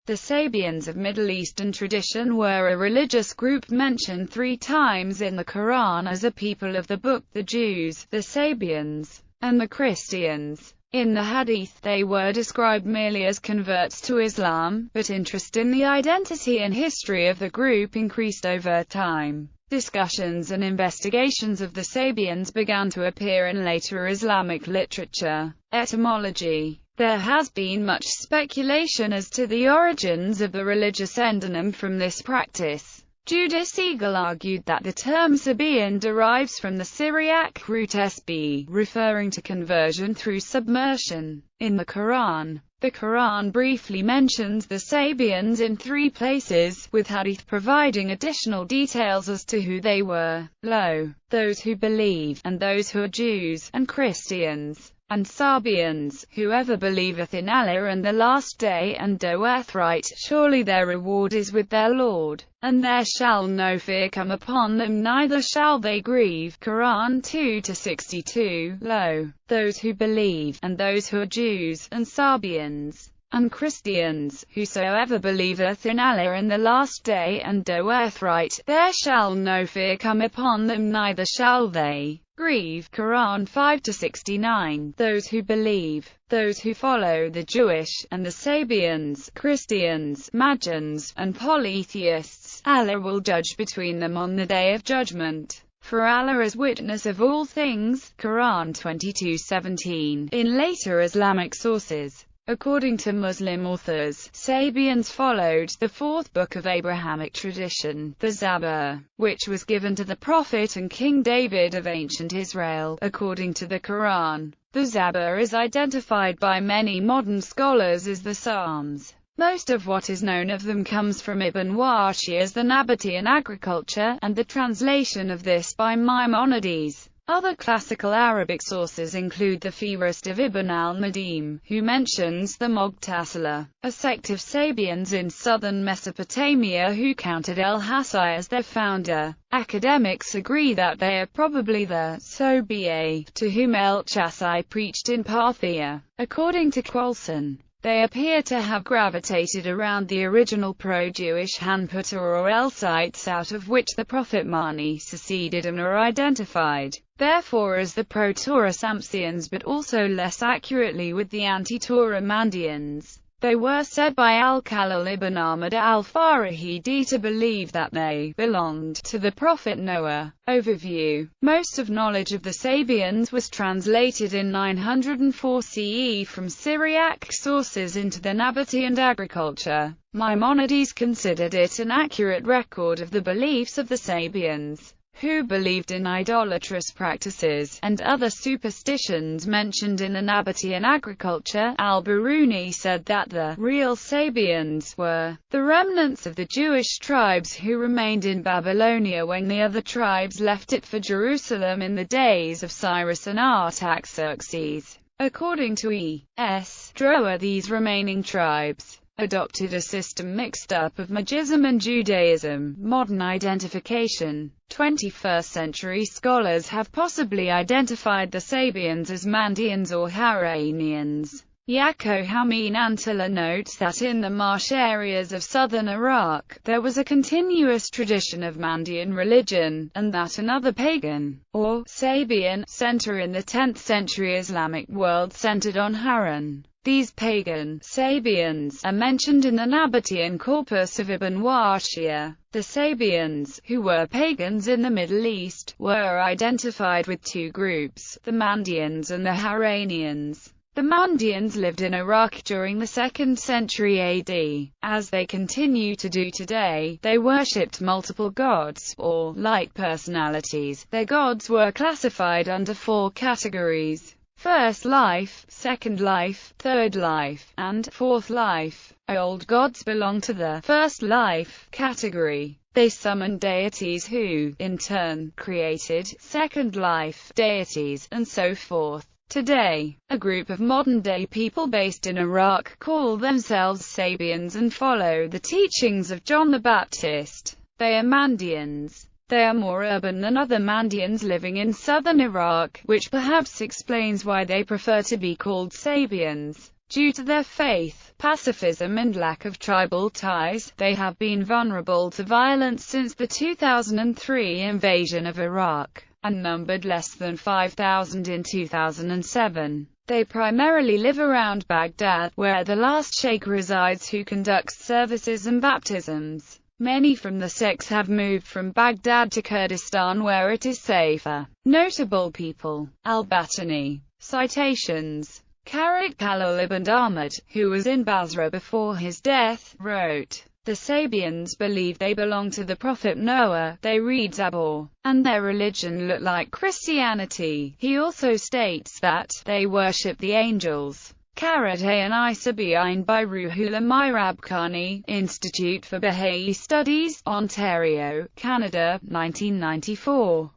The Sabians of Middle Eastern tradition were a religious group mentioned 3 times in the Quran as a people of the book: the Jews, the Sabians, and the Christians. In the Hadith they were described merely as converts to Islam, but interest in the identity and history of the group increased over time. Discussions and investigations of the Sabians began to appear in later Islamic literature. Etymology. There has been much speculation as to the origins of the religious endonym from this practice. Judah Siegel argued that the term Sabian derives from the Syriac root sb, referring to conversion through submersion. In the Quran briefly mentions the Sabians in 3 places, with Hadith providing additional details as to who they were. Lo, those who believe, and those who are Jews, and Christians, and Sabians, whoever believeth in Allah and the last day and doeth right, surely their reward is with their Lord, and there shall no fear come upon them, neither shall they grieve. Quran 2-62. Lo, those who believe, and those who are Jews, and Sabians, and Christians, whosoever believeth in Allah and the last day and doeth right, there shall no fear come upon them, neither shall they grieve. Quran 5-69. Those who believe, those who follow the Jewish, and the Sabians, Christians, Magians, and polytheists, Allah will judge between them on the day of judgment. For Allah is witness of all things. Quran 22:17. In later Islamic sources, according to Muslim authors, Sabians followed the 4th book of Abrahamic tradition, the Zabur, which was given to the prophet and King David of ancient Israel. According to the Quran, the Zabur is identified by many modern scholars as the Psalms. Most of what is known of them comes from Ibn Washiy's The Nabatean Agriculture, and the translation of this by Maimonides. Other classical Arabic sources include the Fihrist of Ibn al-Nadim, who mentions the Mughtasila, a sect of Sabians in southern Mesopotamia who counted el-Hasai as their founder. Academics agree that they are probably the Sobiye, to whom el-Chasai preached in Parthia. According to Quolson, they appear to have gravitated around the original pro-Jewish Hanputa or Elsites out of which the prophet Mani seceded and are identified, therefore, as the pro-Torah Sabians, but also less accurately with the anti-Torah Mandaeans. They were said by Al-Khalil ibn Ahmad al-Farahidi to believe that they belonged to the prophet Noah. Overview. Most of knowledge of the Sabians was translated in 904 CE from Syriac sources into the Nabatean agriculture. Maimonides considered it an accurate record of the beliefs of the Sabians, who believed in idolatrous practices, and other superstitions mentioned in the Nabatean agriculture. Al-Biruni said that the real Sabians were the remnants of the Jewish tribes who remained in Babylonia when the other tribes left it for Jerusalem in the days of Cyrus and Artaxerxes. According to E.S. Drower, these remaining tribes adopted a system mixed up of Magism and Judaism. Modern identification. 21st century scholars have possibly identified the Sabians as Mandaeans or Haranians. Yaakov Hamin Antila notes that in the marsh areas of southern Iraq, there was a continuous tradition of Mandaean religion, and that another pagan, or Sabian, center in the 10th century Islamic world centered on Haran. These pagan Sabians are mentioned in the Nabatean corpus of Ibn Washiyah. The Sabians, who were pagans in the Middle East, were identified with 2 groups, the Mandaeans and the Haranians. The Mandaeans lived in Iraq during the 2nd century AD. As they continue to do today, they worshipped multiple gods, or, like personalities, their gods were classified under 4 categories: first life, second life, third life, and fourth life. Old gods belong to the first life category. They summoned deities who, in turn, created second life deities, and so forth. Today, a group of modern-day people based in Iraq call themselves Sabians and follow the teachings of John the Baptist. They are Mandaeans. They are more urban than other Mandaeans living in southern Iraq, which perhaps explains why they prefer to be called Sabians. Due to their faith, pacifism and lack of tribal ties, they have been vulnerable to violence since the 2003 invasion of Iraq, and numbered less than 5,000 in 2007. They primarily live around Baghdad, where the last sheikh resides who conducts services and baptisms. Many from the sects have moved from Baghdad to Kurdistan where it is safer. Notable people: al-Battani. Citations: Karat Khalil ibn Ahmad, who was in Basra before his death, wrote, "The Sabians believe they belong to the prophet Noah, they read Zabur, and their religion looked like Christianity." He also states that they worship the angels. Karat and Sabian by Ruhullah Mirabkhani, Institute for Baha'i Studies, Ontario, Canada, 1994.